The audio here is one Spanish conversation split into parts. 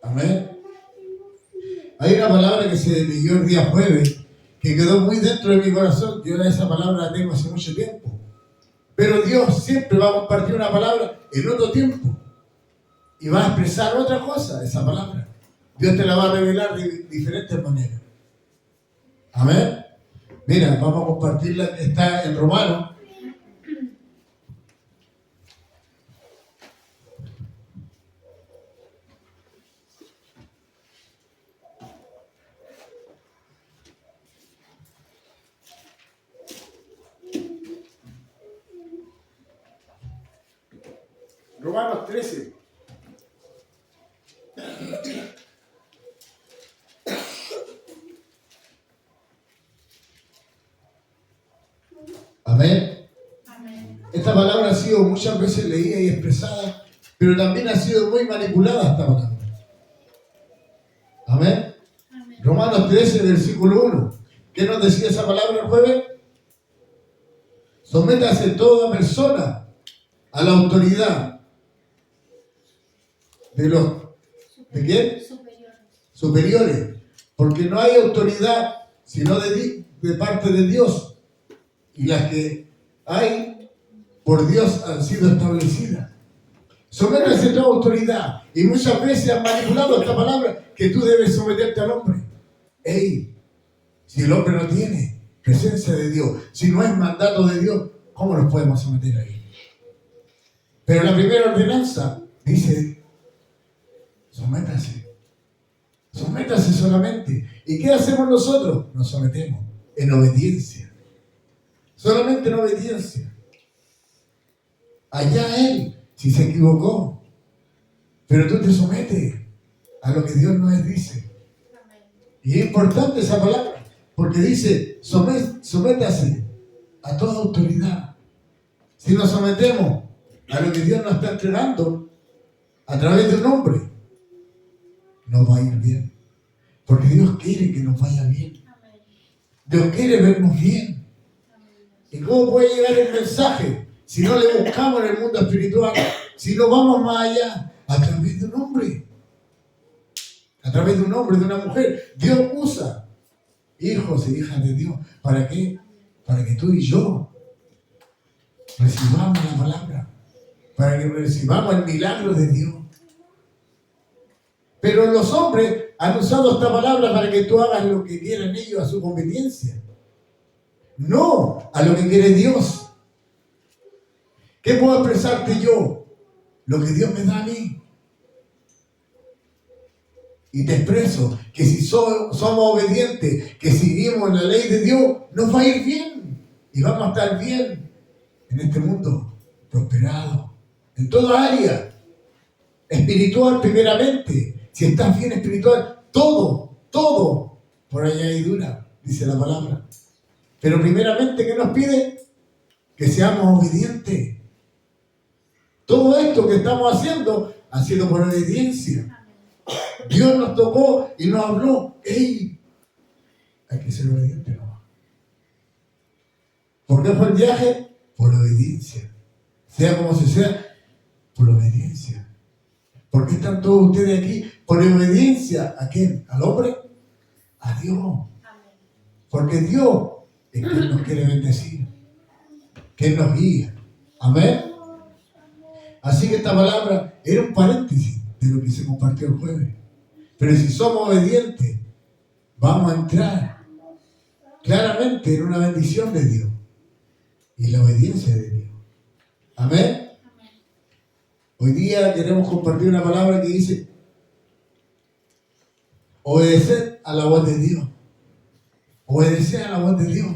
Amén. Hay una palabra que se leyó el día jueves que quedó muy dentro de mi corazón. Yo esa palabra la tengo hace mucho tiempo. Pero Dios siempre va a compartir una palabra en otro tiempo. Y va a expresar otra cosa, esa palabra. Dios te la va a revelar de diferentes maneras. Amén. Mira, vamos a compartirla. Está en Romanos. Romanos 13. Amén. Amén. Esta palabra ha sido muchas veces leída y expresada, pero también ha sido muy manipulada esta palabra. Amén. Amén. Romanos 13, versículo 1. ¿Qué nos decía esa palabra el jueves? Sométase toda persona a la autoridad ¿de quién? Superiores. Porque no hay autoridad sino de parte de Dios. Y las que hay por Dios han sido establecidas. Sométase toda autoridad. Y muchas veces han manipulado esta palabra que tú debes someterte al hombre. Si el hombre no tiene presencia de Dios, si no es mandato de Dios, ¿cómo nos podemos someter a él? Pero la primera ordenanza dice: sométase. Sométase solamente. ¿Y qué hacemos nosotros? Nos sometemos en obediencia. Solamente en obediencia. Allá él, si se equivocó. Pero tú te sometes a lo que Dios nos dice. Y es importante esa palabra, porque dice: sométase a toda autoridad. Si nos sometemos a lo que Dios nos está entregando a través de un hombre, nos va a ir bien. Porque Dios quiere que nos vaya bien. Dios quiere vernos bien. ¿Y cómo puede llegar el mensaje si no le buscamos en el mundo espiritual? Si no vamos más allá, a través de un hombre. A través de un hombre, de una mujer. Dios usa hijos e hijas de Dios. ¿Para qué? Para que tú y yo recibamos la palabra. Para que recibamos el milagro de Dios. Pero los hombres han usado esta palabra para que tú hagas lo que quieran ellos a su conveniencia. No a lo que quiere Dios. ¿Qué puedo expresarte yo? Lo que Dios me da a mí. Y te expreso que si somos obedientes, que seguimos la ley de Dios, nos va a ir bien. Y vamos a estar bien en este mundo, prosperado, en toda área. Espiritual primeramente. Si estás bien espiritual, todo por añadidura, dice la palabra. Pero primeramente, ¿qué nos pide? Que seamos obedientes. Todo esto que estamos haciendo ha sido por obediencia. Dios nos tocó y nos habló. Hay que ser obediente, ¿no? ¿Por qué fue el viaje? Por obediencia. Sea como sea, por obediencia. ¿Por qué están todos ustedes aquí? Por obediencia. ¿A quién? ¿Al hombre? A Dios. Porque Dios es quien nos quiere bendecir. Quien nos guía. Amén. Así que esta palabra era un paréntesis de lo que se compartió el jueves. Pero si somos obedientes, vamos a entrar claramente en una bendición de Dios. Y la obediencia de Dios. Amén. Hoy día queremos compartir una palabra que dice: obedecer a la voz de Dios. Obedecer a la voz de Dios.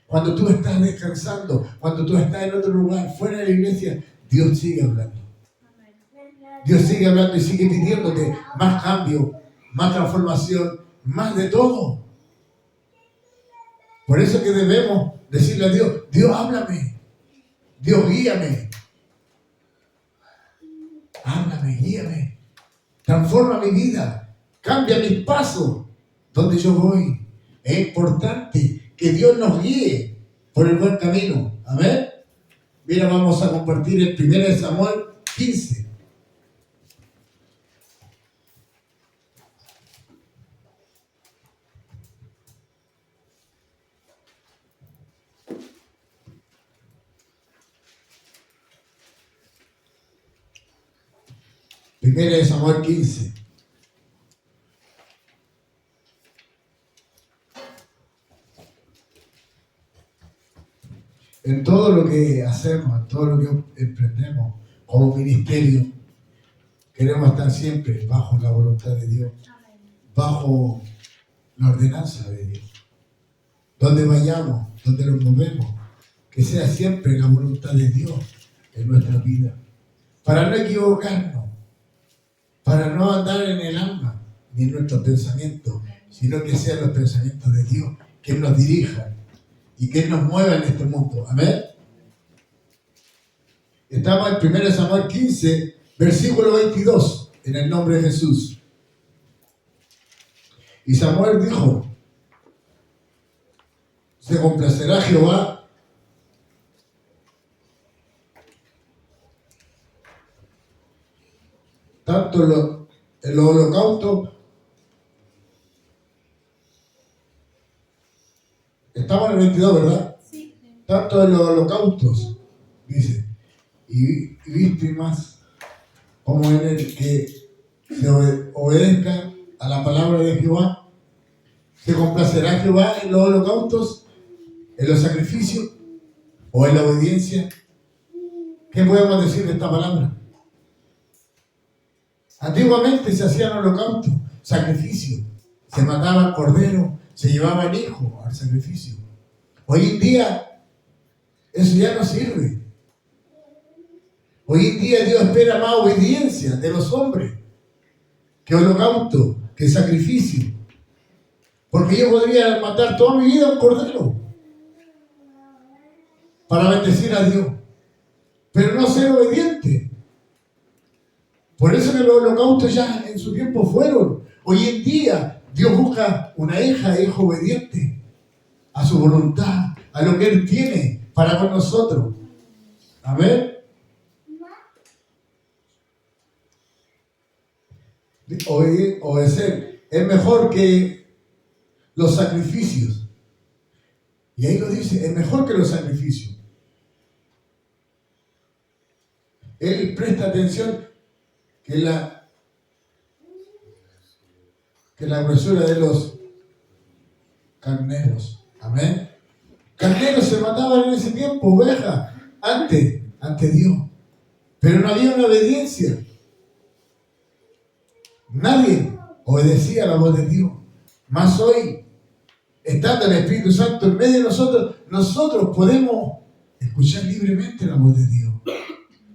Cuando tú estás descansando, cuando tú estás en otro lugar, fuera de la iglesia, Dios sigue hablando. Dios sigue hablando y sigue pidiéndote más cambio, más transformación, más de todo. Por eso que debemos decirle a Dios: Dios, háblame. Dios, guíame. Háblame, guíame. Transforma mi vida. Cambia mis pasos donde yo voy. Es importante que Dios nos guíe por el buen camino. Amén. Mira, vamos a compartir el 1 Samuel 15. Primera de Samuel 15. En todo lo que hacemos, en todo lo que emprendemos como ministerio, queremos estar siempre bajo la voluntad de Dios, bajo la ordenanza de Dios. Donde vayamos, donde nos movemos, que sea siempre la voluntad de Dios en nuestra vida. Para no equivocarnos, para no andar en el alma ni en nuestros pensamientos, sino que sean los pensamientos de Dios que nos dirijan y que nos mueva en este mundo. Amén. Estamos en 1 Samuel 15, versículo 22, en el nombre de Jesús. Y Samuel dijo: se complacerá Jehová tanto en los holocaustos. Estamos en el 22, ¿verdad? Sí. Tanto en los holocaustos, dice, y víctimas, como en el que se obedezca a la palabra de Jehová. ¿Se complacerá Jehová en los holocaustos, en los sacrificios o en la obediencia? ¿Qué podemos decir de esta palabra? Antiguamente se hacían holocaustos, sacrificios, se mataban corderos, se llevaban hijos al sacrificio. Hoy en día eso ya no sirve. Hoy en día Dios espera más obediencia de los hombres que holocausto, que sacrificio. Porque yo podría matar toda mi vida un cordero para bendecir a Dios, pero no ser obediente. Por eso que los holocaustos ya en su tiempo fueron. Hoy en día Dios busca una hija e hijo obediente a su voluntad, a lo que Él tiene para con nosotros. Amén. Obedecer es mejor que los sacrificios. Y ahí lo dice, es mejor que los sacrificios. Él presta atención que la grosura de los carneros. Amén. Carneros se mataban en ese tiempo, ovejas, ante Dios. Pero no había una obediencia. Nadie obedecía a la voz de Dios. Más hoy, estando el Espíritu Santo en medio de nosotros podemos escuchar libremente la voz de Dios.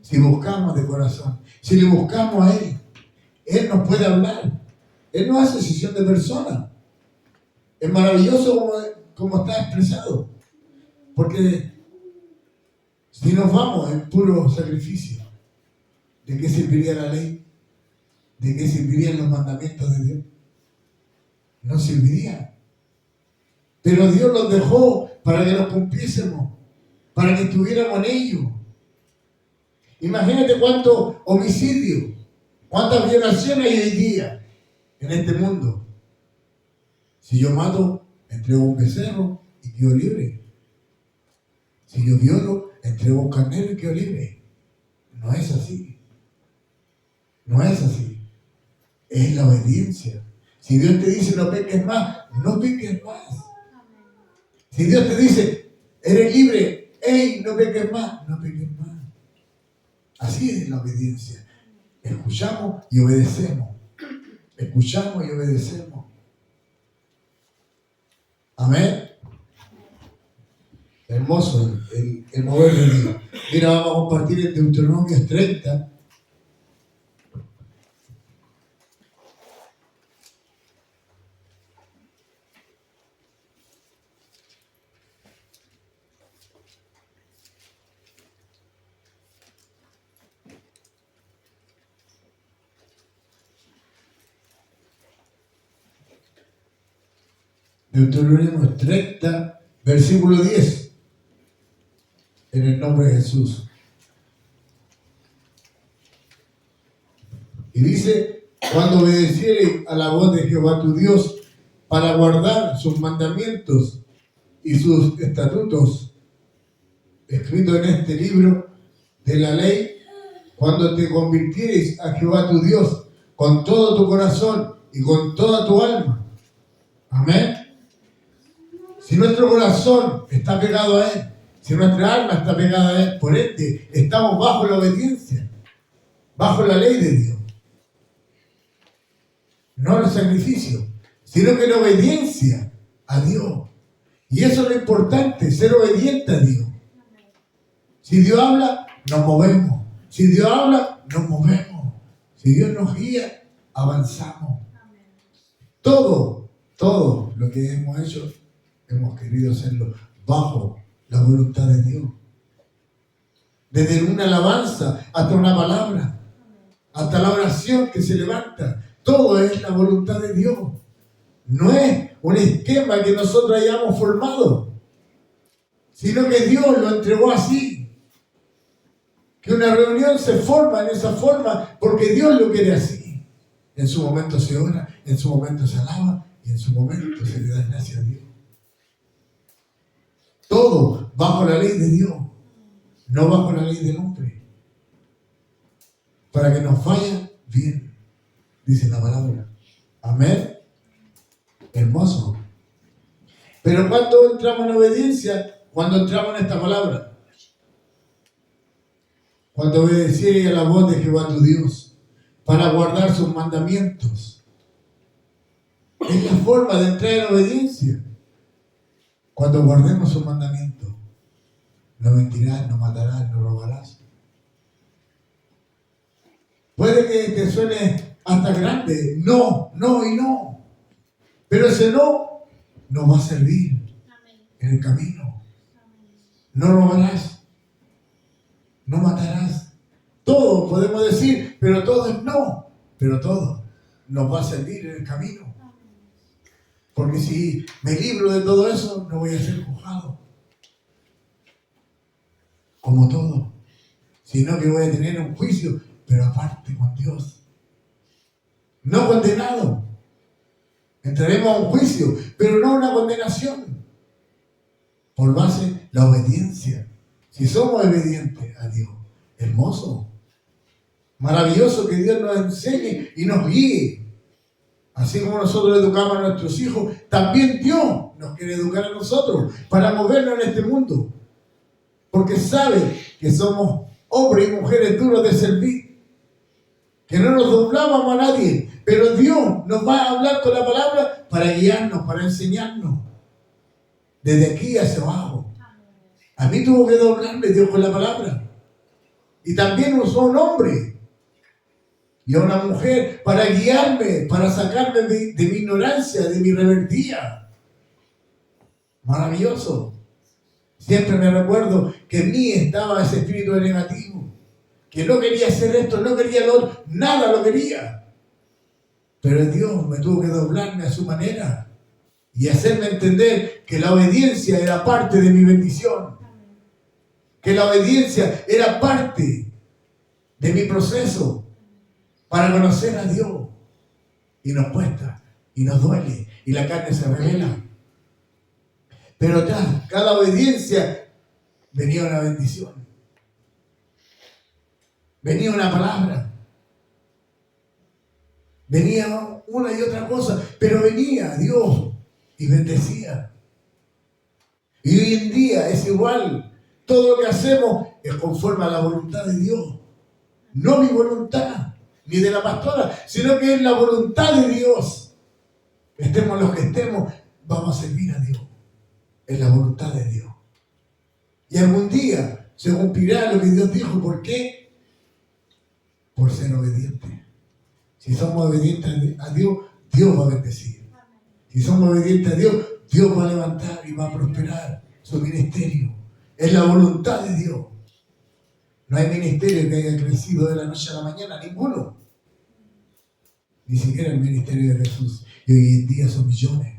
Si buscamos de corazón, si le buscamos a Él, Él nos puede hablar. Él no hace excepción de persona. Es maravilloso como está expresado. Porque si nos vamos en puro sacrificio, ¿de qué serviría la ley? ¿De qué servirían los mandamientos de Dios? No serviría. Pero Dios los dejó para que los cumpliésemos, para que estuviéramos en ellos. Imagínate cuántos homicidios, cuántas violaciones hay hoy día en este mundo. Si yo mato, entrego un becerro y quedo libre. Si yo violo, entrego un carnero y quedo libre. No es así. No es así. Es la obediencia. Si Dios te dice no peques más, no peques más. Si Dios te dice eres libre, hey, no peques más, no peques más. Así es la obediencia. Escuchamos y obedecemos. Escuchamos y obedecemos. Amén. Hermoso el mover de Dios. Mira, vamos a compartir en Deuteronomio 30. Deuteronomio 30, versículo 10. En el nombre de Jesús. Y dice: cuando obedecieres a la voz de Jehová tu Dios para guardar sus mandamientos y sus estatutos escritos en este libro de la ley, cuando te convirtieres a Jehová tu Dios con todo tu corazón y con toda tu alma. Amén. Si nuestro corazón está pegado a Él, si nuestra alma está pegada a Él, por ende, estamos bajo la obediencia, bajo la ley de Dios. No el sacrificio, sino que la obediencia a Dios. Y eso es lo importante, ser obediente a Dios. Si Dios habla, nos movemos. Si Dios habla, nos movemos. Si Dios nos guía, avanzamos. Todo lo que hemos hecho, hemos querido hacerlo bajo la voluntad de Dios. Desde una alabanza hasta una palabra, hasta la oración que se levanta, todo es la voluntad de Dios. No es un esquema que nosotros hayamos formado, sino que Dios lo entregó así. Que una reunión se forma en esa forma porque Dios lo quiere así. En su momento se ora, en su momento se alaba y en su momento se le da gracias a Dios. Todo bajo la ley de Dios, no bajo la ley del hombre. Para que nos vaya bien, dice la palabra. Amén. Hermoso. Pero cuando entramos en obediencia, cuando entramos en esta palabra, cuando obedecieres a la voz de Jehová tu Dios, para guardar sus mandamientos, es la forma de entrar en obediencia. Cuando guardemos sus mandamientos, no mentirás, no matarás, no robarás. Puede que te suene hasta grande, no y no. Pero ese no nos va a servir en el camino. No robarás, no matarás. Todo podemos decir, pero todo es no. Pero todo nos va a servir en el camino. Porque si me libro de todo eso, no voy a ser juzgado. Como todo. Sino que voy a tener un juicio, pero aparte con Dios. No condenado. Entraremos a un juicio, pero no a una condenación. Por base la obediencia. Si somos obedientes a Dios, hermoso, maravilloso que Dios nos enseñe y nos guíe. Así como nosotros educamos a nuestros hijos, también Dios nos quiere educar a nosotros para movernos en este mundo. Porque sabe que somos hombres y mujeres duros de servir. Que no nos doblamos a nadie. Pero Dios nos va a hablar con la palabra para guiarnos, para enseñarnos. Desde aquí hacia abajo. A mí tuvo que doblarme Dios con la palabra. Y también usó un hombre y a una mujer para guiarme, para sacarme de mi ignorancia, de mi rebeldía. Maravilloso. Siempre me recuerdo que en mí estaba ese espíritu negativo. Que no quería hacer esto, no quería lo otro, nada lo quería. Pero Dios me tuvo que doblarme a su manera y hacerme entender que la obediencia era parte de mi bendición. Que la obediencia era parte de mi proceso para conocer a Dios. Y nos cuesta, y nos duele, y la carne se revela. Pero tras cada obediencia venía una bendición. Venía una palabra. Venía una y otra cosa, pero venía Dios y bendecía. Y hoy en día es igual. Todo lo que hacemos es conforme a la voluntad de Dios. No mi voluntad, ni de la pastora, sino que es la voluntad de Dios. Estemos los que estemos, vamos a servir a Dios. Es la voluntad de Dios. Y algún día se cumplirá lo que Dios dijo. ¿Por qué? Por ser obedientes. Si somos obedientes a Dios, Dios va a bendecir. Si somos obedientes a Dios, Dios va a levantar y va a prosperar su ministerio. Es la voluntad de Dios. No hay ministerio que haya crecido de la noche a la mañana, ninguno. Ni siquiera el ministerio de Jesús. Y hoy en día son millones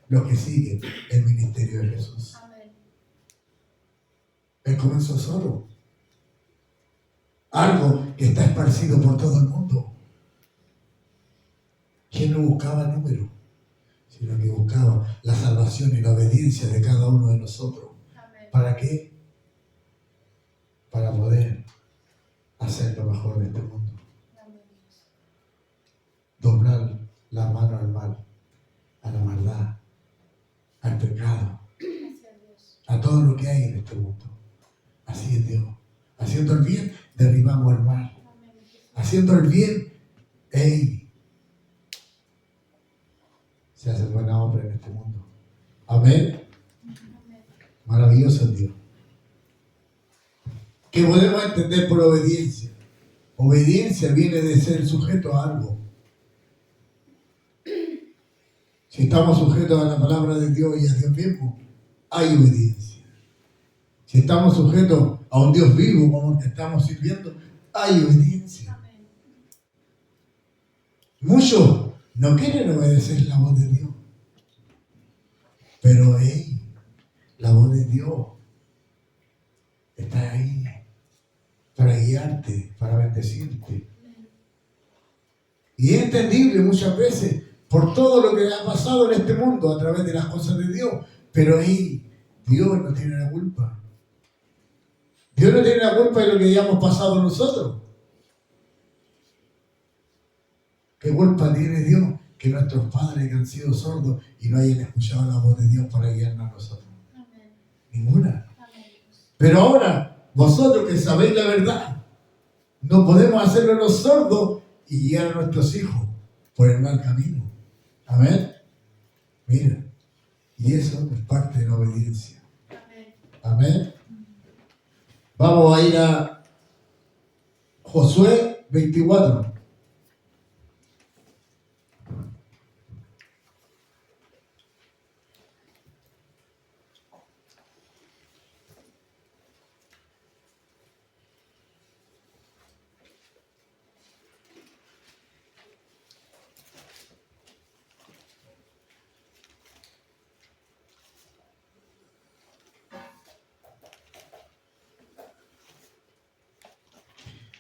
los que siguen el ministerio de Jesús. Él comenzó solo. Algo que está esparcido por todo el mundo. ¿Quién no buscaba número? Sino que buscaba la salvación y la obediencia de cada uno de nosotros. ¿Para qué? Para poder hacer lo mejor de este mundo. Doblar la mano al mal, a la maldad, al pecado, a todo lo que hay en este mundo. Así es Dios. Haciendo el bien, derribamos el mal. Haciendo el bien, se hace buena obra en este mundo. Amén. Maravilloso Dios. ¿Qué podemos entender por obediencia? Obediencia viene de ser sujeto a algo. Si estamos sujetos a la palabra de Dios y a Dios mismo, hay obediencia. Si estamos sujetos a un Dios vivo como el que estamos sirviendo, hay obediencia. Muchos no quieren obedecer la voz de Dios. Pero la voz de Dios está ahí para guiarte, para bendecirte. Y es entendible muchas veces por todo lo que ha pasado en este mundo a través de las cosas de Dios. Pero Dios no tiene la culpa. Dios no tiene la culpa de lo que hayamos pasado nosotros. ¿Qué culpa tiene Dios? Que nuestros padres que han sido sordos y no hayan escuchado la voz de Dios para guiarnos a nosotros. Amén. Ninguna. Amén. Pero ahora, vosotros que sabéis la verdad, no podemos hacerlo los sordos y guiar a nuestros hijos por el mal camino. Amén. Mira, y eso es parte de la obediencia. Amén. Amén. Vamos a ir a Josué 24.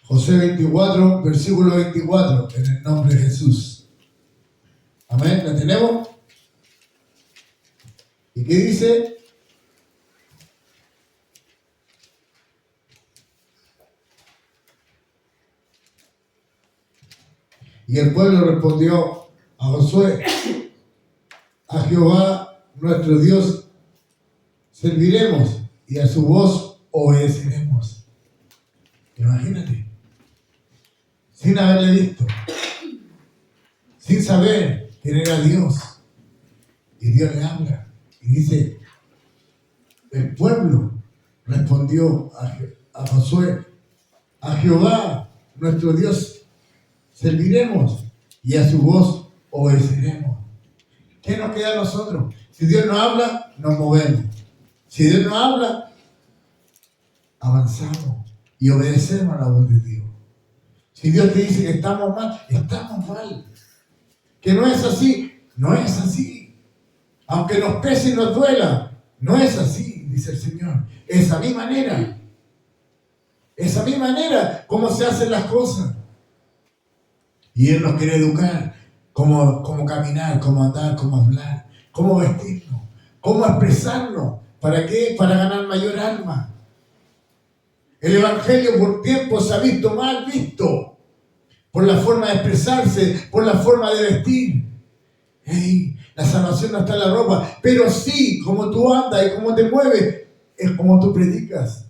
Josué 24, versículo 24, en el nombre de Jesús. Amén, ¿la tenemos? ¿Y qué dice? Y el pueblo respondió a Josué: a Jehová nuestro Dios serviremos y a su voz obedeceremos. Imagínate. Sin haberle visto, sin saber quién era Dios. Y Dios le habla y dice: el pueblo respondió a Josué: a Jehová nuestro Dios serviremos y a su voz obedeceremos. ¿Qué nos queda a nosotros? Si Dios nos habla, nos movemos. Si Dios nos habla, avanzamos y obedecemos a la voz de Dios. Si Dios te dice que estamos mal, estamos mal. Que no es así, no es así. Aunque nos pese y nos duela, no es así, dice el Señor. Es a mi manera. Es a mi manera como se hacen las cosas. Y Él nos quiere educar, cómo caminar, cómo andar, cómo hablar, cómo vestirnos, cómo expresarnos. ¿Para qué? Para ganar mayor alma. El Evangelio por tiempo se ha visto mal visto. Por la forma de expresarse, por la forma de vestir. La salvación no está en la ropa, pero sí, como tú andas y cómo te mueves, es como tú predicas.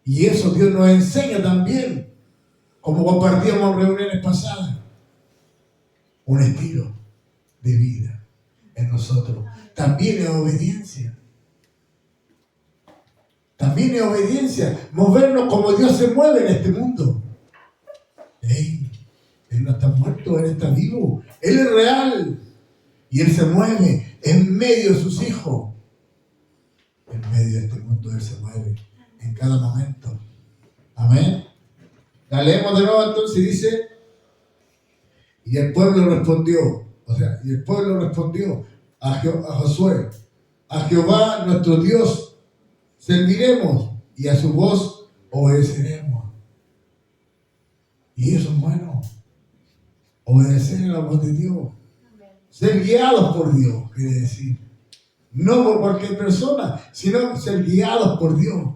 Y eso Dios nos enseña también, como compartíamos en reuniones pasadas. Un estilo de vida en nosotros. También es obediencia. También es obediencia. Movernos como Dios se mueve en este mundo. Él no está muerto, Él está vivo. Él es real. Y Él se mueve en medio de sus hijos. En medio de este mundo Él se mueve en cada momento. Amén. La leemos de nuevo entonces y dice: y el pueblo respondió, a Josué: a Jehová nuestro Dios serviremos y a su voz obedeceremos. Y eso es bueno. Obedecer a la voz de Dios. Ser guiados por Dios, quiere decir. No por cualquier persona, sino ser guiados por Dios.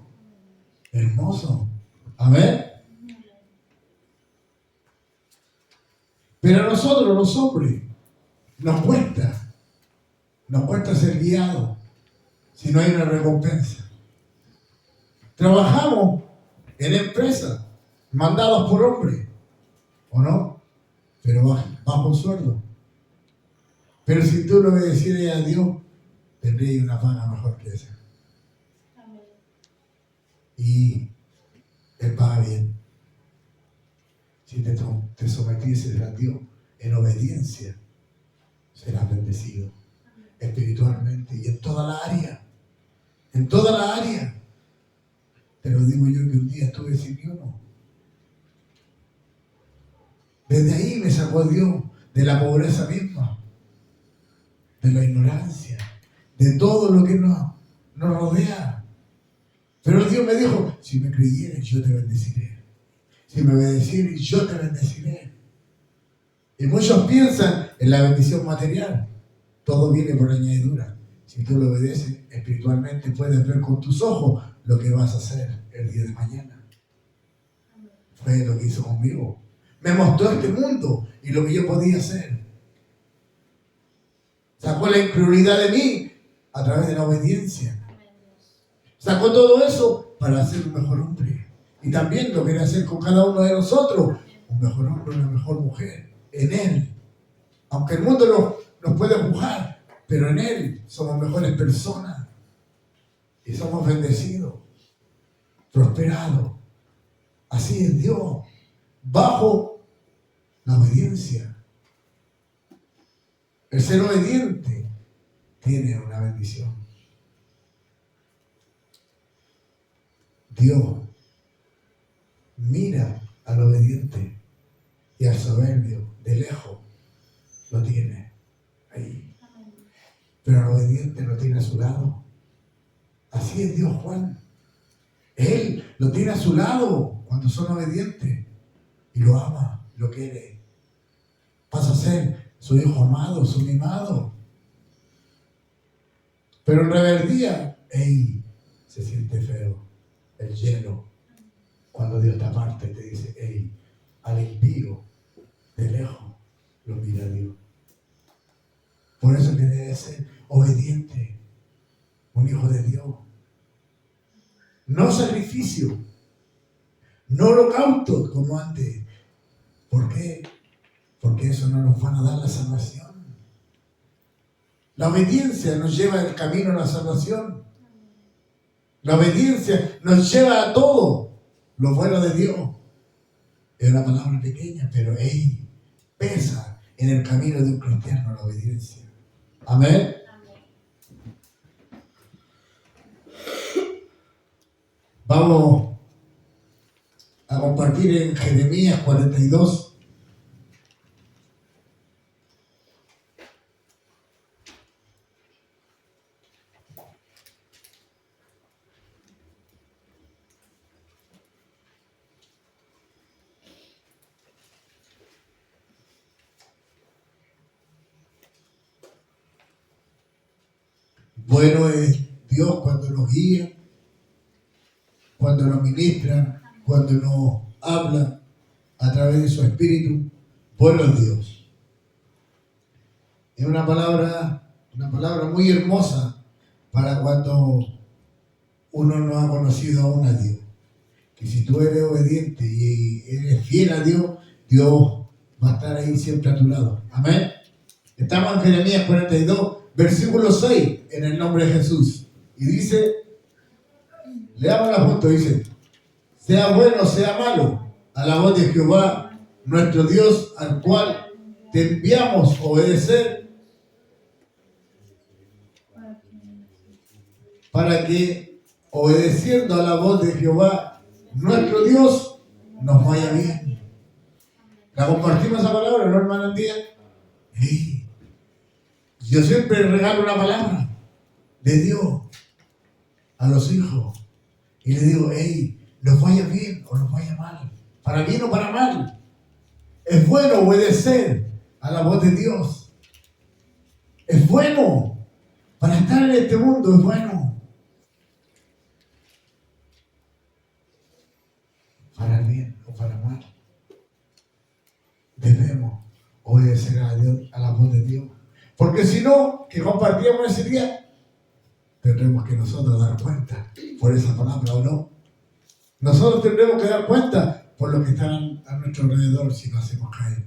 Hermoso. Amén. Pero a nosotros, los hombres, nos cuesta ser guiados si no hay una recompensa. Trabajamos en empresas mandados por hombres, ¿o no? Pero bajo sueldo. Pero si tú le obedecieras a Dios, tendrías una paga mejor que esa. Amén. Y Él paga bien. Si te sometieses a Dios en obediencia, serás bendecido espiritualmente y en toda la área. En toda la área. Pero digo yo que un día estuve sin ni uno. Desde ahí me sacó Dios de la pobreza misma, de la ignorancia, de todo lo que nos rodea. Pero Dios me dijo, si me creyeres, yo te bendeciré. Si me obedecieres, yo te bendeciré. Y muchos piensan en la bendición material. Todo viene por añadidura. Si tú lo obedeces espiritualmente, puedes ver con tus ojos lo que vas a hacer el día de mañana. Fue lo que hizo conmigo. Me mostró este mundo y lo que yo podía hacer. Sacó la incredulidad de mí a través de la obediencia. Sacó todo eso para ser un mejor hombre. Y también lo quiere hacer con cada uno de nosotros. Un mejor hombre, una mejor mujer. En Él. Aunque el mundo nos puede juzgar, pero en Él somos mejores personas. Y somos bendecidos, prosperados. Así es Dios. Bajo la obediencia. El ser obediente tiene una bendición. Dios mira al obediente y al soberbio de lejos lo tiene ahí. Pero al obediente lo tiene a su lado. Así es Dios, Juan. Él lo tiene a su lado cuando son obedientes y lo ama, lo quiere. Pasa a ser su hijo amado, su mimado. Pero en rebeldía, se siente feo. El hielo, cuando Dios te aparta y te dice, al impío, de lejos, lo mira Dios. Por eso que debe ser obediente, un hijo de Dios. No sacrificio, no holocausto como antes. ¿Por qué? Porque eso no nos van a dar la salvación. La obediencia nos lleva al camino a la salvación. La obediencia nos lleva a todo lo bueno de Dios. Es una palabra pequeña, pero pesa en el camino de un cristiano la obediencia. Amén. Vamos a compartir en Jeremías 42. Bueno es Dios cuando nos guía, cuando nos ministra, cuando nos habla a través de su Espíritu. Bueno es Dios. Es una palabra muy hermosa para cuando uno no ha conocido aún a Dios. Que si tú eres obediente y eres fiel a Dios, Dios va a estar ahí siempre a tu lado. Amén. Estamos en Jeremías 42, versículo 6, en el nombre de Jesús. Y dice, leámosla juntos, dice, sea bueno, sea malo, a la voz de Jehová, nuestro Dios, al cual te enviamos a obedecer, para que, obedeciendo a la voz de Jehová, nuestro Dios, nos vaya bien. ¿La compartimos esa palabra, no, hermano Andía? Yo siempre regalo una palabra de Dios a los hijos. Y le digo, nos vaya bien o nos vaya mal. Para bien o para mal. Es bueno obedecer a la voz de Dios. Es bueno. Para estar en este mundo es bueno. Para bien o para mal. Debemos obedecer a Dios, a la voz de Dios. Porque si no, que compartíamos ese día, tendremos que nosotros dar cuenta por esa palabra o no. Nosotros tendremos que dar cuenta por lo que están a nuestro alrededor si no hacemos caer.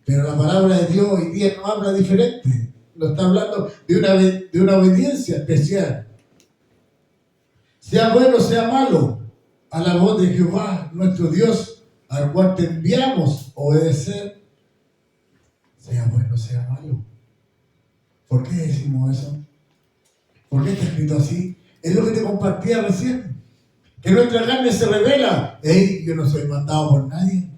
Pero la palabra de Dios hoy día no habla diferente. Nos está hablando de una obediencia especial. Sea bueno, sea malo, a la voz de Jehová, nuestro Dios, al cual te enviamos obedecer, sea bueno, sea malo. ¿Por qué decimos eso? ¿Por qué está escrito así? Es lo que te compartía recién. Que nuestra carne se revela. Ey, yo no soy mandado por nadie.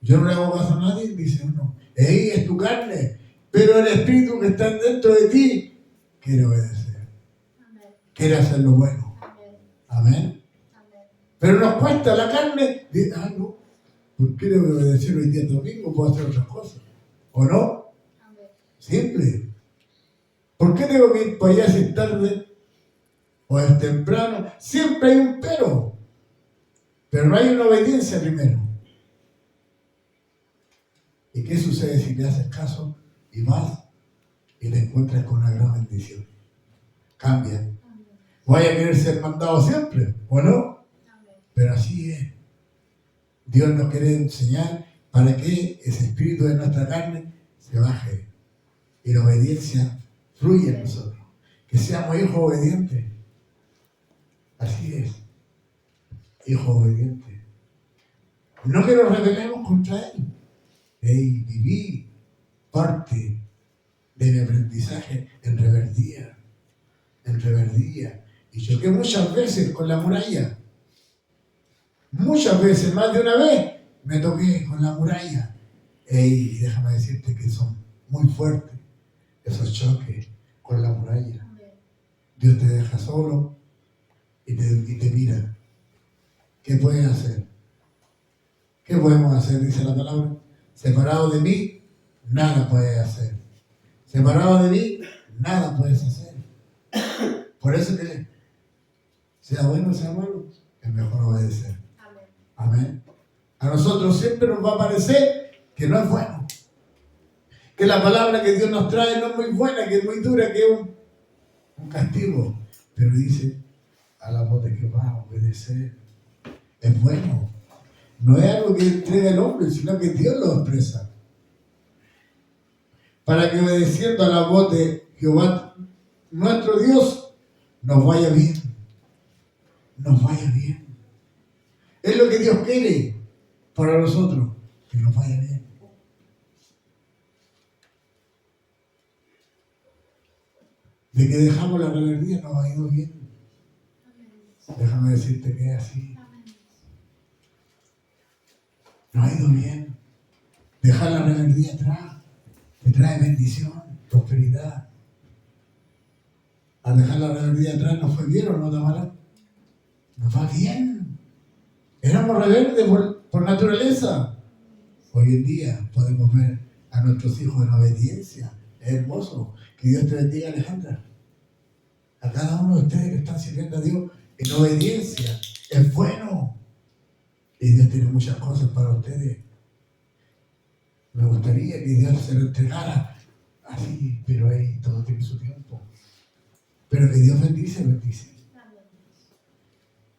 Yo no le hago caso a nadie, dice uno. Ey, es tu carne. Pero el espíritu que está dentro de ti quiere obedecer. Amén. Quiere hacer lo bueno. Amén. Amén. Pero nos cuesta la carne. Dice, no, ¿por qué debo obedecer hoy día domingo? Puedo hacer otras cosas. ¿O no? Amén. Simple. ¿Por qué tengo que ir para allá si es tarde o es temprano? Siempre hay un pero. Pero no hay una obediencia primero. ¿Y qué sucede si le haces caso y vas y te encuentras con una gran bendición? Cambia. Vaya a querer ser mandado siempre, ¿o no? Pero así es. Dios nos quiere enseñar para que ese espíritu de nuestra carne se baje y la obediencia fluye en nosotros. Que seamos hijos obedientes. Así es. Hijos obedientes. No que nos rebelemos contra Él. Viví parte de mi aprendizaje en rebeldía. En rebeldía. Y choqué muchas veces con la muralla. Muchas veces, más de una vez, me toqué con la muralla. Y déjame decirte que son muy fuertes esos choques con la muralla. Dios te deja solo y te mira. ¿Qué puedes hacer? ¿Qué podemos hacer? Dice la palabra. Separado de mí, nada puedes hacer. Separado de mí, nada puedes hacer. Por eso que sea bueno o sea malo, es mejor obedecer. Amén. Amén. A nosotros siempre nos va a parecer que no es bueno. Que la palabra que Dios nos trae no es muy buena, que es muy dura, que es un castigo. Pero dice, a la voz de Jehová, obedecer. Es bueno. No es algo que entrega el hombre, sino que Dios lo expresa. Para que obedeciendo a la voz de Jehová, nuestro Dios, nos vaya bien. Nos vaya bien. Es lo que Dios quiere para nosotros, que nos vaya bien. De que dejamos la rebeldía nos ha ido bien. Déjame decirte que es así. Nos ha ido bien. Dejar la rebeldía atrás te trae bendición, prosperidad. Al dejar la rebeldía atrás, ¿nos fue bien o no, Tamara? Nos va bien. Éramos rebeldes por naturaleza. Hoy en día podemos ver a nuestros hijos en obediencia. Es hermoso. Que Dios te bendiga, Alejandra. A cada uno de ustedes que están sirviendo a Dios en obediencia. Es bueno. Y Dios tiene muchas cosas para ustedes. Me gustaría que Dios se lo entregara así, pero ahí todo tiene su tiempo. Pero que Dios bendice, bendice.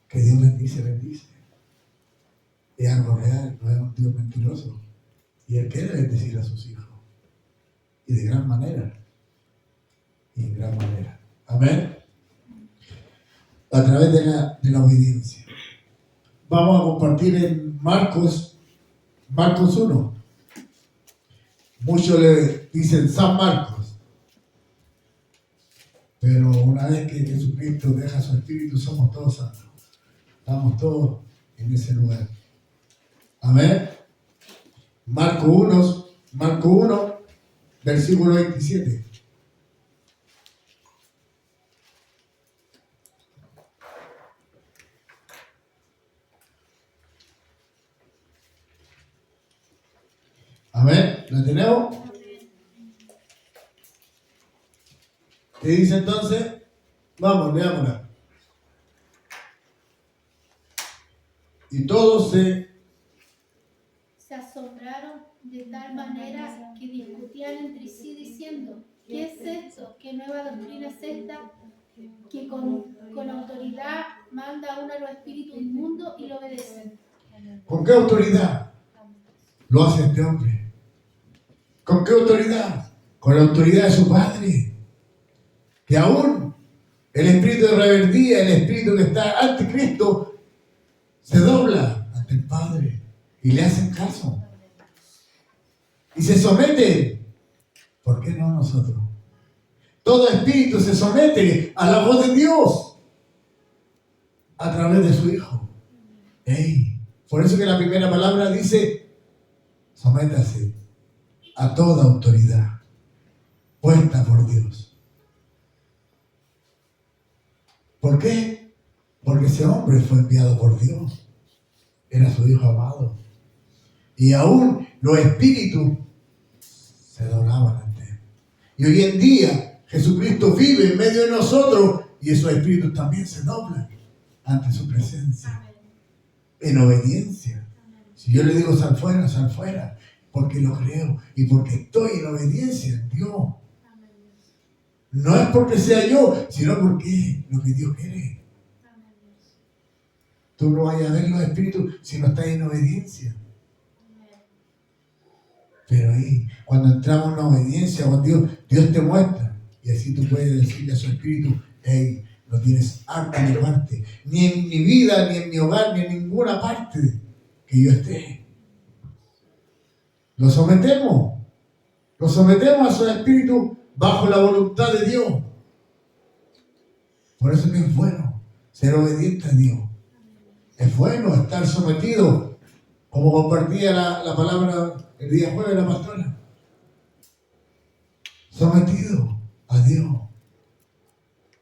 Que Dios bendice, bendice. Es algo real, no es un Dios mentiroso. Y Él quiere bendecir a sus hijos. Y de gran manera. Y en gran manera. Amén. A través de la obediencia. Vamos a compartir en Marcos 1. Muchos le dicen San Marcos. Pero una vez que Jesucristo deja su espíritu, somos todos santos. Estamos todos en ese lugar. Amén. Marcos 1, versículo 27. Amén. ¿La tenemos? ¿Qué dice entonces? Vamos, leámosla. Y todos se asombraron enojaron de tal manera que discutían entre sí diciendo: ¿qué es esto? ¿Qué nueva doctrina es esta? Que con autoridad manda a uno a los espíritus inmundos y lo obedecen. ¿Con qué autoridad lo hace este hombre? ¿Con qué autoridad? Con la autoridad de su padre. Que aún el espíritu de rebeldía, el espíritu que está ante Cristo, se dobla ante el Padre y le hacen caso. Y se somete. ¿Por qué no nosotros? Todo espíritu se somete a la voz de Dios a través de su Hijo. ¡Ey! Por eso que la primera palabra dice: sométase a toda autoridad puesta por Dios. ¿Por qué? Porque ese hombre fue enviado por Dios. Era su Hijo amado. Y aún los espíritus se doblaban ante él. Y hoy en día Jesucristo vive en medio de nosotros y esos espíritus también se doblan ante su presencia. En obediencia. Si yo le digo sal fuera, porque lo creo y porque estoy en obediencia en Dios. No es porque sea yo, sino porque es lo que Dios quiere. Tú no vayas a ver los espíritus si no estás en obediencia. Pero ahí, cuando entramos en obediencia con Dios, Dios te muestra. Y así tú puedes decirle a su espíritu: hey, no tienes harta ni parte, ni en mi vida, ni en mi hogar, ni en ninguna parte que yo esté. Lo sometemos a su espíritu bajo la voluntad de Dios. Por eso que es bueno ser obediente a Dios. Es bueno estar sometido, como compartía la palabra el día jueves la pastora. Sometido a Dios.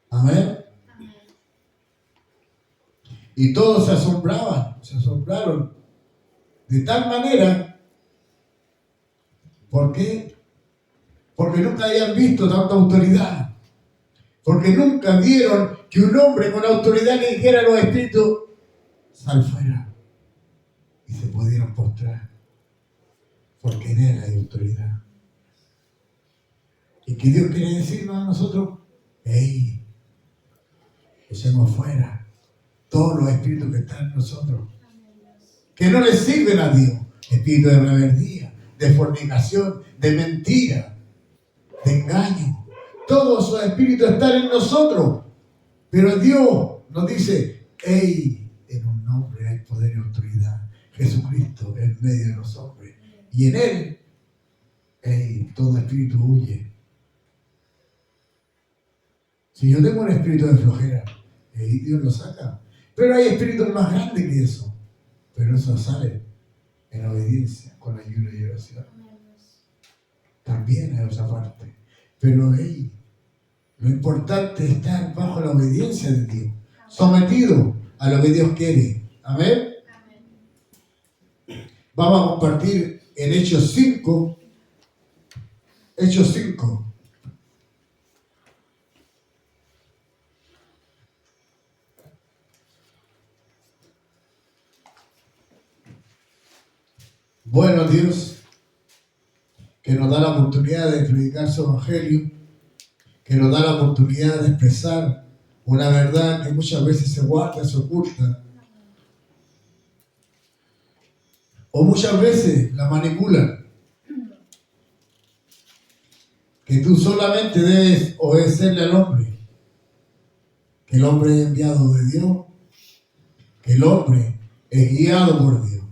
Amén. Y todos se asombraron de tal manera. ¿Por qué? Porque nunca habían visto tanta autoridad. Porque nunca vieron que un hombre con autoridad le dijera a los espíritus: sal fuera. Y se pudieron postrar. Porque en él hay autoridad. ¿Y qué Dios quiere decirnos a nosotros? ¡Ey! Echemos fuera todos los espíritus que están en nosotros, que no le sirven a Dios. Espíritu de rebeldía, de fornicación, de mentira, de engaño. Todos esos espíritus están en nosotros. Pero Dios nos dice: ¡ey! En un nombre hay poder y autoridad. Jesucristo en medio de los hombres. Y en Él, ¡ey! Todo espíritu huye. Si yo tengo un espíritu de flojera, Dios lo saca. Pero hay espíritus más grandes que eso. Pero eso sale en obediencia, con ayuno y oración. También hay otra parte. Pero lo importante es estar bajo la obediencia de Dios, sometido a lo que Dios quiere. Amén. Vamos a compartir en Hechos 5. Hechos 5. Bueno, Dios, que nos da la oportunidad de predicar su evangelio, que nos da la oportunidad de expresar una verdad que muchas veces se guarda, se oculta, o muchas veces la manipulan. Que tú solamente debes obedecerle al hombre, que el hombre es enviado de Dios, que el hombre es guiado por Dios.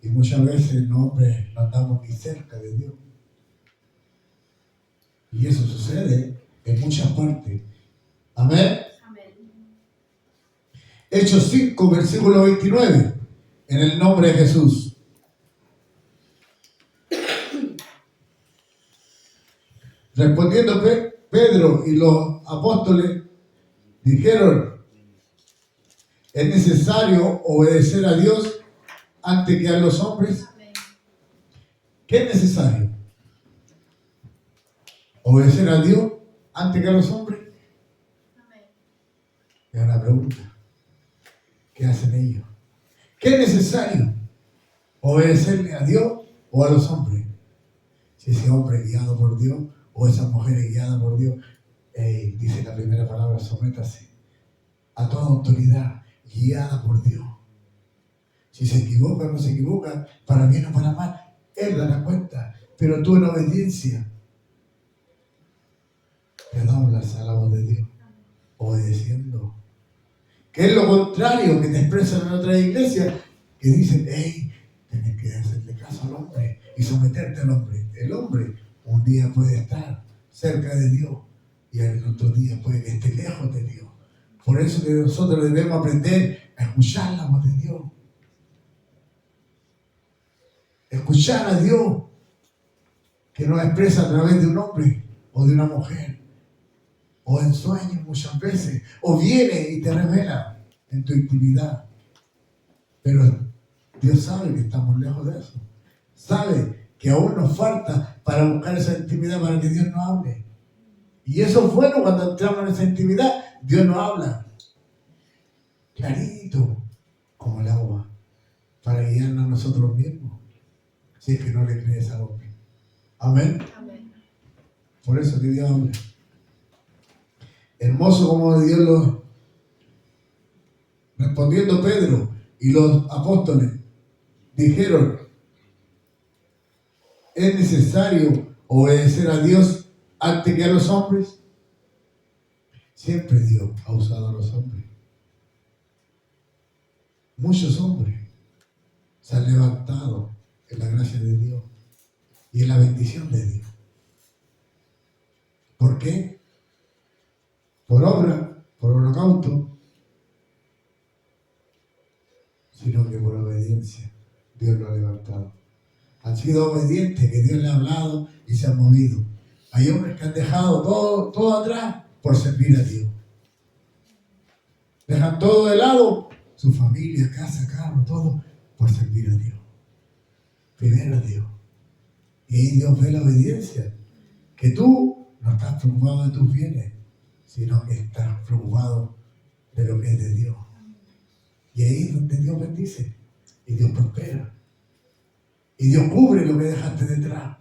Y muchas veces los hombres no andamos ni cerca de Dios. Y eso sucede en muchas partes. Amén. Hechos 5, versículo 29. En el nombre de Jesús. Respondiendo Pedro y los apóstoles dijeron: es necesario obedecer a Dios antes que a los hombres. ¿Qué es necesario? ¿Obedecer a Dios antes que a los hombres? Es una pregunta. ¿Qué hacen ellos? ¿Qué es necesario? ¿Obedecerle a Dios o a los hombres. Si ese hombre es guiado por Dios o esa mujer es guiada por Dios, dice la primera palabra, sométase a toda autoridad guiada por Dios. Si se equivoca o no se equivoca, para bien o para mal, Él dará cuenta. Pero tú en obediencia te doblas a la voz de Dios, obedeciendo. Que es lo contrario que te expresan en otras iglesias, que dicen, hey, tienes que hacerle caso al hombre y someterte al hombre. El hombre un día puede estar cerca de Dios y el otro día puede que esté lejos de Dios. Por eso que nosotros debemos aprender a escuchar la voz de Dios. Escuchar a Dios que nos expresa a través de un hombre o de una mujer o en sueños muchas veces, o viene y te revela en tu intimidad. Pero Dios sabe que estamos lejos de eso. Sabe que aún nos falta para buscar esa intimidad, para que Dios nos hable. Y eso es bueno cuando entramos en esa intimidad. Dios nos habla clarito como el agua para guiarnos a nosotros mismos. Si es que no le crees al hombre. Amén. Amén. Por eso que Dios habla. Hermoso como Dios lo respondiendo Pedro y los apóstoles dijeron: ¿es necesario obedecer a Dios antes que a los hombres? Siempre Dios ha usado a los hombres. Muchos hombres se han levantado en la gracia de Dios y en la bendición de Dios. ¿Por qué? Por obra, por holocausto, sino que por obediencia. Dios lo ha levantado. Han sido obedientes, que Dios le ha hablado y se han movido. Hay hombres que han dejado todo atrás por servir a Dios. Dejan todo de lado, su familia, casa, carro, todo, por servir a Dios. Primero a Dios. Y ahí Dios ve la obediencia. Que tú no estás preocupado de tus bienes, sino que estás preocupado de lo que es de Dios. Y ahí es donde Dios bendice. Y Dios prospera. Y Dios cubre lo que dejaste detrás.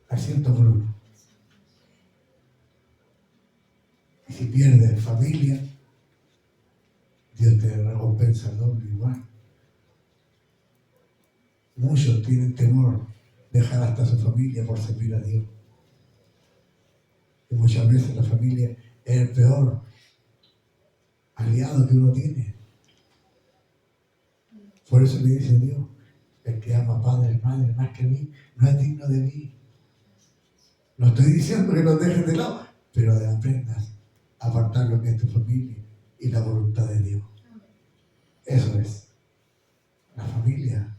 Al ciento por uno. Y si pierdes familia, Dios te recompensa el doble igual. Muchos tienen temor de dejar hasta su familia por servir a Dios. Y muchas veces la familia es el peor aliado que uno tiene. Por eso le dice Dios: el que ama a padre, madre más que a mí, no es digno de mí. No estoy diciendo que nos dejes de lado, pero aprendas a apartar lo que es tu familia y la voluntad de Dios. Eso es. La familia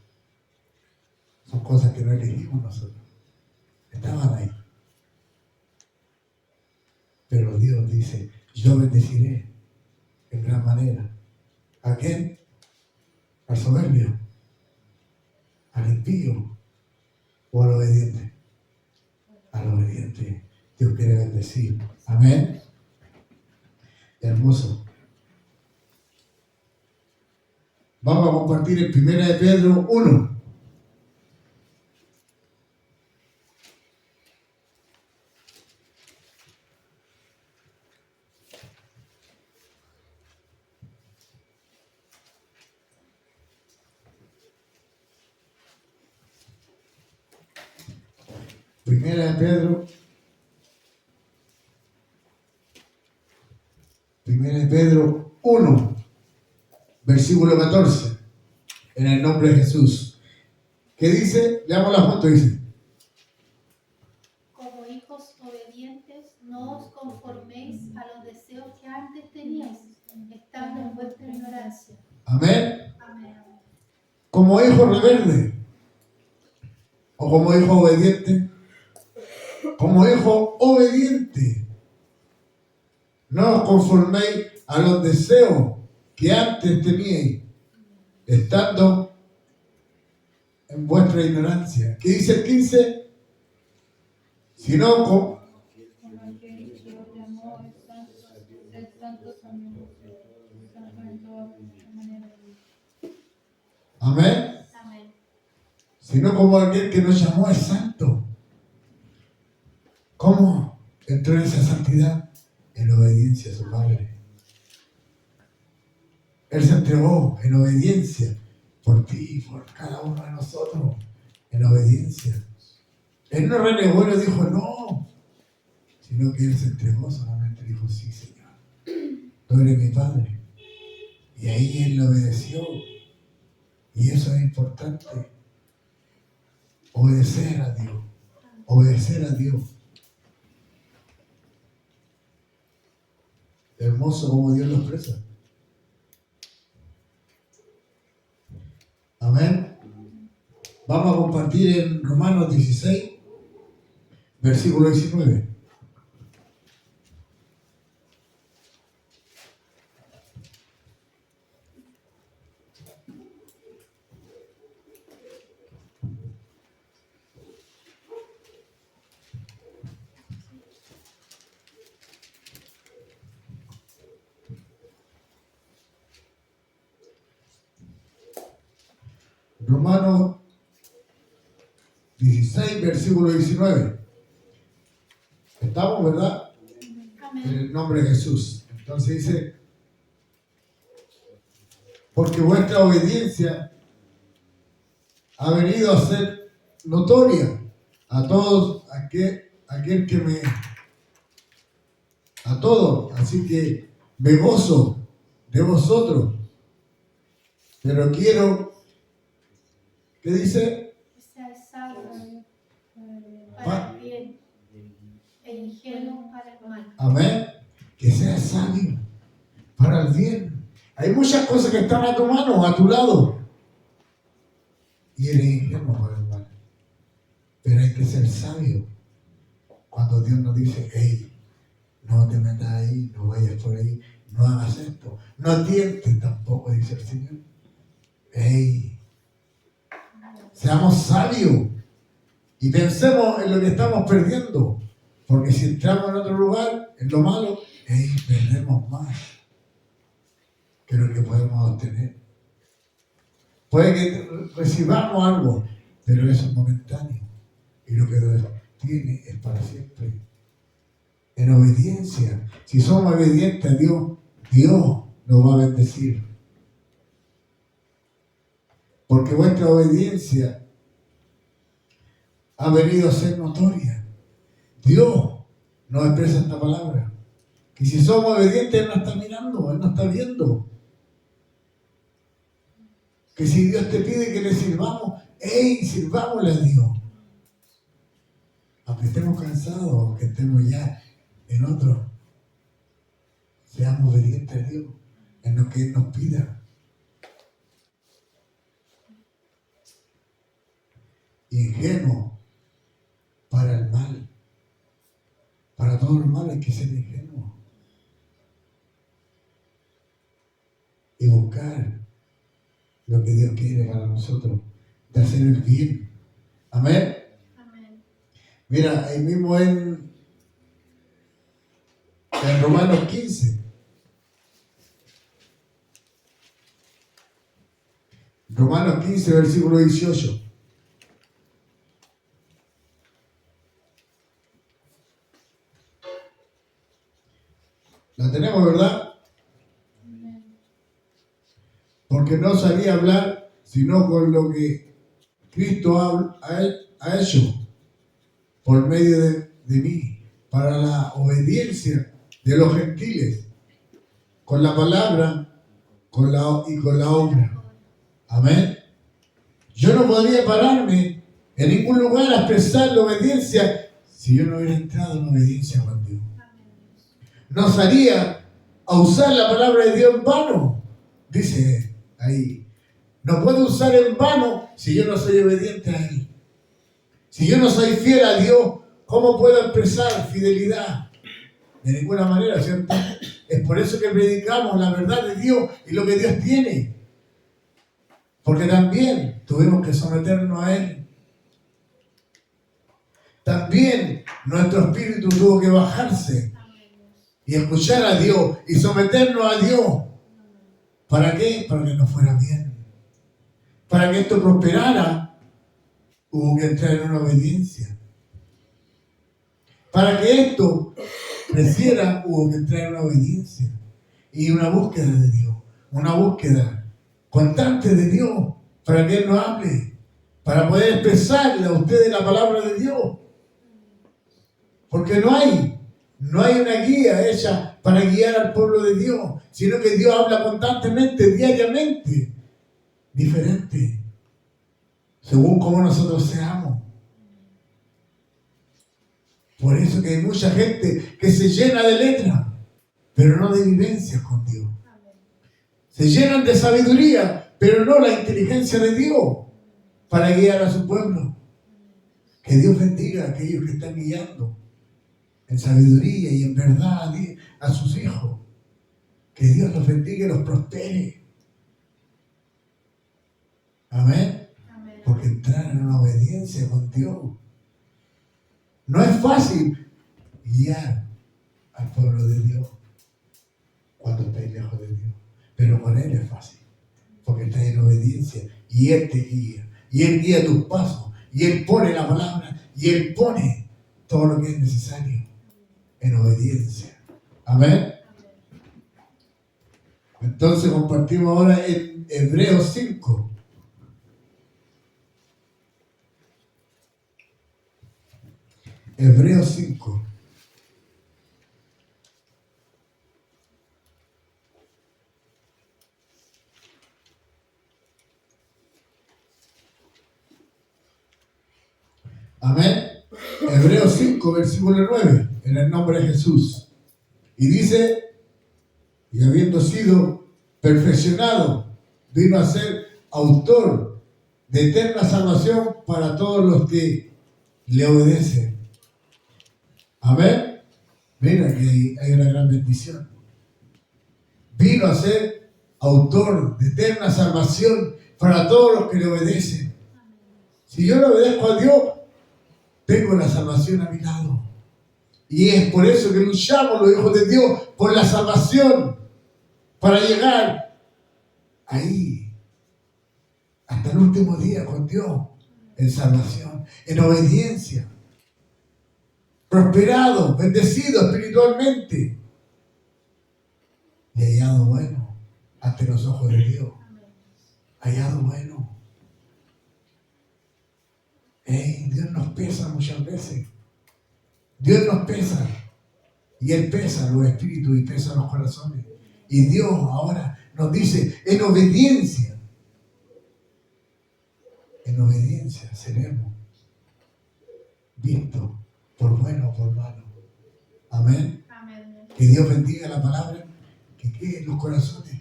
son cosas que no elegimos nosotros. Estaban ahí. Pero Dios dice: yo bendeciré en gran manera. ¿A quién? Al soberbio, al impío o al obediente. Al obediente Dios quiere bendecir. Amén. Hermoso. Vamos a compartir en 1 de Pedro 1. Primera de Pedro 1, versículo 14, en el nombre de Jesús. ¿Qué dice? Leámosla juntos, dice: Como hijos obedientes, no os conforméis a los deseos que antes teníais, estando en vuestra ignorancia. Amén. Amén. Como hijo rebelde o como hijo obediente. Como hijo obediente, no os conforméis a los deseos que antes teníais, estando en vuestra ignorancia. ¿Qué dice el 15? Sino con... Amén. Amén. sino como aquel que nos llamó es santo. ¿Cómo entró en esa santidad? En obediencia a su Padre. Él se entregó en obediencia por ti y por cada uno de nosotros, en obediencia. Él no renegó y no dijo no, sino que Él se entregó, solamente dijo sí, Señor, tú eres mi Padre. Y ahí Él le obedeció. Y eso es importante. Obedecer a Dios. Obedecer a Dios. Hermoso como Dios lo expresa. Amén. Vamos a compartir en Romanos 16, versículo 19. Romanos 16, versículo 19. Estamos, ¿verdad? Amén. En el nombre de Jesús. Entonces dice, porque vuestra obediencia ha venido a ser notoria a todos, aquel que me, a todos, así que me gozo de vosotros, pero quiero, ¿qué dice? Que sea sabio para el bien e ingenuo para el mal. Amén. Que sea sabio para el bien. Hay muchas cosas que están a tu mano, a tu lado, y eres ingenuo para el mal. Pero hay que ser sabio. Cuando Dios nos dice, hey, no te metas ahí, no vayas por ahí, no hagas esto, no tientes tampoco, dice el Señor. Hey, seamos sabios y pensemos en lo que estamos perdiendo. Porque si entramos en otro lugar, en lo malo, perdemos más que lo que podemos obtener. Puede que recibamos algo, pero eso es momentáneo. Y lo que Dios tiene es para siempre. En obediencia. Si somos obedientes a Dios, Dios nos va a bendecir. Porque vuestra obediencia ha venido a ser notoria. Dios nos expresa esta palabra. Que si somos obedientes, Él nos está mirando, Él nos está viendo. Que si Dios te pide que le sirvamos, sirvámosle a Dios. Aunque estemos cansados, aunque estemos ya en otro, seamos obedientes a Dios en lo que Él nos pida. Ingenuo para el mal. Para todo el mal hay que ser ingenuo. Y buscar lo que Dios quiere para nosotros, de hacer el bien. Amén. Amén. Mira, ahí mismo en Romanos 15. Romanos 15, versículo 18. La tenemos, ¿verdad? Porque no sabía hablar sino con lo que Cristo ha hecho por medio de mí, para la obediencia de los gentiles, con la palabra y con la obra. Amén. Yo no podría pararme en ningún lugar a expresar la obediencia si yo no hubiera entrado en obediencia con Dios. No salía a usar la palabra de Dios en vano. Dice ahí, no puedo usar en vano si yo no soy obediente a Él. Si yo no soy fiel a Dios, ¿cómo puedo expresar fidelidad? De ninguna manera, ¿cierto? Es por eso que predicamos la verdad de Dios y lo que Dios tiene. Porque también tuvimos que someternos a Él. También nuestro espíritu tuvo que bajarse y escuchar a Dios y someternos a Dios. ¿Para qué? Para que nos fuera bien. Para que esto prosperara hubo que entrar en una obediencia. Para que esto creciera, hubo que entrar en una obediencia y una búsqueda de Dios, una búsqueda constante de Dios, para que Él nos hable, para poder expresarle a ustedes la palabra de Dios. Porque no hay una guía hecha para guiar al pueblo de Dios, sino que Dios habla constantemente, diariamente, diferente, según cómo nosotros seamos. Por eso que hay mucha gente que se llena de letras, pero no de vivencias con Dios. Se llenan de sabiduría, pero no la inteligencia de Dios para guiar a su pueblo. Que Dios bendiga a aquellos que están guiando en sabiduría y en verdad a sus hijos. Que Dios los bendiga y los prospere. Amén. Porque entrar en una obediencia con Dios no es fácil guiar al pueblo de Dios cuando estáis lejos de Dios. Pero con Él es fácil, porque estás en obediencia y Él te guía. Y Él guía tus pasos. Y Él pone la palabra. Y Él pone todo lo que es necesario en obediencia. Amén. Entonces compartimos ahora en Hebreos 5. Hebreos 5. Amén. Hebreos 5, versículo 9, en el nombre de Jesús. Y dice, y habiendo sido perfeccionado, vino a ser autor de eterna salvación para todos los que le obedecen. Amén. Mira que hay una gran bendición. Vino a ser autor de eterna salvación para todos los que le obedecen. Si yo le obedezco a Dios, tengo la salvación a mi lado. Y es por eso que luchamos los hijos de Dios por la salvación, para llegar ahí hasta el último día con Dios, en salvación, en obediencia, prosperado, bendecido espiritualmente y hallado bueno ante los ojos de Dios. Hallado bueno. Dios nos pesa muchas veces. Dios nos pesa. Y Él pesa los espíritus y pesa los corazones. Y Dios ahora nos dice, en obediencia seremos vistos por bueno o por malo. Amén. Amén. Que Dios bendiga la palabra, que quede en los corazones,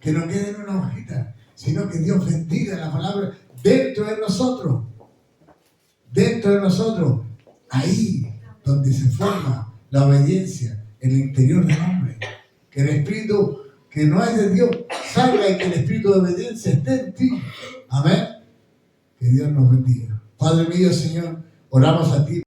que no quede en una hojita, sino que Dios bendiga la palabra dentro de nosotros. Dentro de nosotros, ahí donde se forma la obediencia en el interior del hombre. Que el espíritu que no es de Dios salga y que el espíritu de obediencia esté en ti. Amén. Que Dios nos bendiga. Padre mío, Señor, oramos a ti.